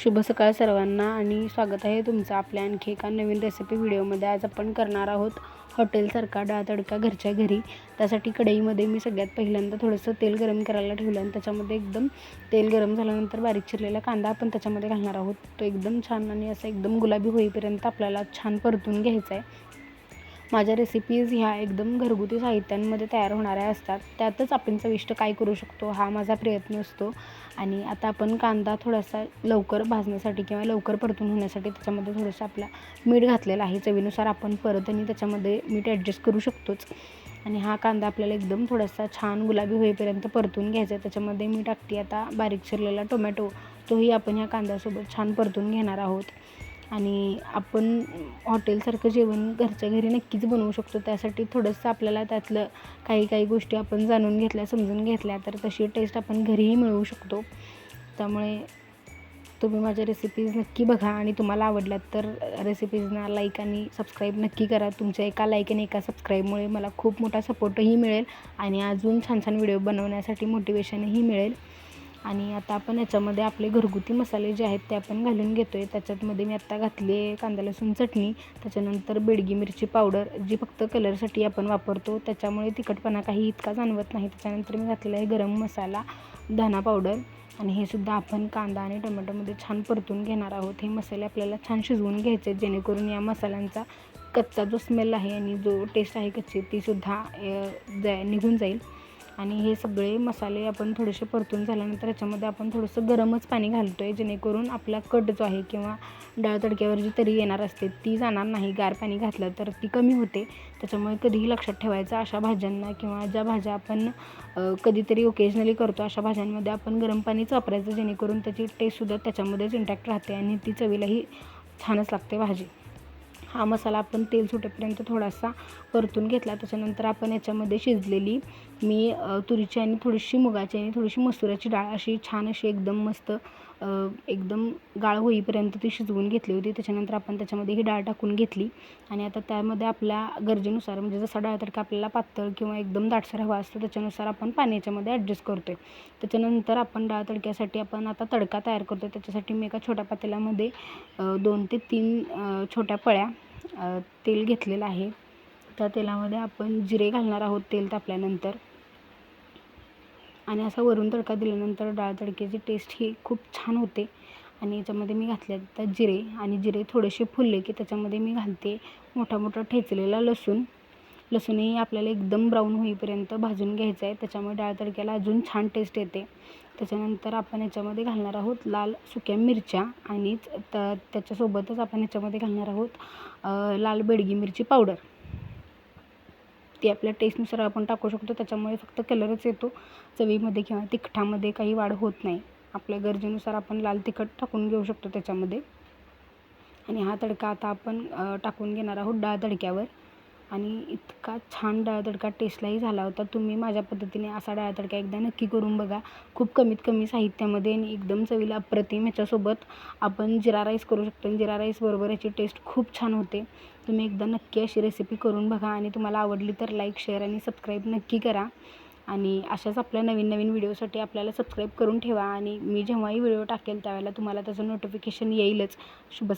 शुभ सकाळ सर्वांना आणि स्वागत आहे तुमचं आपल्या आणखी एका नवीन रेसिपी व्हिडिओमध्ये। आज आपण करणार आहोत हॉटेलसारखा डाळ तडका घरच्या घरी। त्यासाठी कढईमध्ये मी सगळ्यात पहिल्यांदा थोडंसं तेल गरम करायला ठेवलं आणि त्याच्यामध्ये एकदम तेल गरम झाल्यानंतर बारीक चिरलेला कांदा आपण त्याच्यामध्ये घालणार आहोत। तो एकदम छान आणि असा एकदम गुलाबी होईपर्यंत आपल्याला छान परतून घ्यायचा आहे। माझ्या रेसिपीज ह्या एकदम घरगुती साहित्यांमध्ये तयार होणाऱ्या असतात, त्यातच आपण चविष्ट काय करू शकतो हा माझा प्रयत्न असतो। आणि आता आपण कांदा थोडासा लवकर भाजण्यासाठी किंवा लवकर परतून होण्यासाठी त्याच्यामध्ये थोडंसं आपला मीठ घातलेलं आहे। चवीनुसार आपण परत आणि त्याच्यामध्ये मीठ ॲडजस्ट करू शकतोच। आणि हा कांदा आपल्याला एकदम थोडासा छान गुलाबी होईपर्यंत परतून घ्यायचा आहे। त्याच्यामध्ये मी टाकते आता बारीक चिरलेला टोमॅटो, तोही आपण ह्या कांद्यासोबत छान परतून घेणार आहोत। आणि आपण हॉटेलसारखं जेवण घरच्या घरी नक्कीच बनवू शकतो। त्यासाठी थोडंसं आपल्याला त्यातलं काही गोष्टी आपण जाणून घेतल्या, समजून घेतल्या, तर तशी टेस्ट आपण घरीही मिळवू शकतो। त्यामुळे तुम्ही माझ्या रेसिपीज नक्की बघा आणि तुम्हाला आवडल्यात तर रेसिपीजना लाईक आणि सबस्क्राईब नक्की करा। तुमच्या एका लाईक आणि एका सबस्क्राईबमुळे मला खूप मोठा सपोर्टही मिळेल आणि अजून छान छान व्हिडिओ बनवण्यासाठी मोटिवेशनही मिळेल। आणि आता आपण याच्यामध्ये आपले घरगुती मसाले जे आहेत ते आपण घालून घेतो आहे। त्याच्यामध्ये मी आत्ता घातली आहे कांदा लसूण चटणी, त्याच्यानंतर बेडगी मिरची पावडर जी फक्त कलरसाठी आपण वापरतो, त्याच्यामुळे तिखटपणा काही इतका जाणवत नाही। त्याच्यानंतर मी घातलेला आहे गरम मसाला, धना पावडर आणि हे सुद्धा आपण कांदा आणि टोमॅटोमध्ये छान परतून घेणार आहोत। हे मसाले आपल्याला छान शिजवून घ्यायचे जेणेकरून या मसाल्यांचा कच्चा जो स्मेल आहे आणि जो टेस्ट आहे कच्ची तीसुद्धा निघून जाईल। आणि हे सगळे मसाले आपण थोडेसे परतून झाल्यानंतर याच्यामध्ये आपण थोडंसं गरमच पाणी घालतो आहे जेणेकरून आपला कट जो आहे किंवा डाळ तडक्यावर जी तरी येणार असते ती जाणार नाही। गार पाणी घातलं तर ती कमी होते। त्याच्यामुळे कधीही लक्षात ठेवायचं, अशा भाज्यांना किंवा ज्या भाज्या आपण कधीतरी ओकेजनली करतो अशा भाज्यांमध्ये आपण गरम पाणीच वापरायचं जेणेकरून त्याची टेस्टसुद्धा त्याच्यामध्येच इंटॅक्ट राहते आणि ती चवीलाही छानच लागते भाजी। हा मसाला आपण तेल सुटेपर्यंत थोडासा परतून घेतला। त्याच्यानंतर आपण याच्यामध्ये शिजलेली मी तुरीची आणि थोडीशी मुगाची आणि थोडीशी मसुराची डाळ अशी छान अशी एकदम मस्त एकदम गाळ होईपर्यंत ती शिजवून घेतली होती। त्याच्यानंतर आपण त्याच्यामध्ये ही डाळ टाकून घेतली आणि आता त्यामध्ये आपल्या गरजेनुसार म्हणजे जसा डाळ तडका आपल्याला पातळ किंवा एकदम दाटसर हवा असतो त्याच्यानुसार आपण पाणी याच्यामध्ये ॲडजस्ट करतो आहे। त्याच्यानंतर आपण डाळ तडक्यासाठी आपण आता तडका तयार करतो आहे। त्याच्यासाठी मी एका छोट्या पातेल्यामध्ये 2 ते 3 छोट्या पळ्या तेल घेतलेलं आहे। त्या तेलामध्ये आपण जिरे घालणार आहोत तेल तापल्यानंतर आणि असा वरून तडका दिल्यानंतर डाळ तडक्याची टेस्ट ही खूप छान होते। आणि याच्यामध्ये मी घातले तर जिरे आणि जिरे थोडेसे फुलले की त्याच्यामध्ये मी घालते मोठा ठेचलेला लसूणही आपल्याला एकदम ब्राऊन होईपर्यंत भाजून घ्यायचं आहे, त्याच्यामुळे डाळ तडक्याला अजून छान टेस्ट येते। त्याच्यानंतर आपण याच्यामध्ये घालणार आहोत लाल सुक्या मिरच्या आणि त्याच्यासोबतच आपण याच्यामध्ये घालणार आहोत लाल बेडगी मिरची पावडर। ती आपल्या टेस्टनुसार आपण टाकू शकतो, त्याच्यामुळे फक्त कलरच येतो, चवीमध्ये किंवा तिखटामध्ये काही वाढ होत नाही। आपल्या गरजेनुसार आपण लाल तिखट टाकून घेऊ शकतो त्याच्यामध्ये। आणि हा तडका आता आपण टाकून घेणार आहोत डाळ तडक्यावर आणि इतका छान डाळ तडका टेस्टलाही झाला होता। तुम्ही माझ्या पद्धतीने असा डाळ तडका एकदा नक्की करून बघा। खूप कमीत कमी साहित्यामध्ये आणि एकदम चवीला अप्रतिम। ह्याच्यासोबत आपण जिरा राईस करू शकतो आणि जिरा राईसबरोबर याची टेस्ट खूप छान होते। तुम्ही एकदा नक्की अशी रेसिपी करून बघा आणि तुम्हाला आवडली तर लाईक, शेअर आणि सबस्क्राईब नक्की करा। आणि अशाच आपल्या नवीन व्हिडिओसाठी आपल्याला सबस्क्राईब करून ठेवा आणि मी जेव्हाही व्हिडिओ टाकेल त्यावेळेला तुम्हाला त्याचं नोटिफिकेशन येईलच। शुभ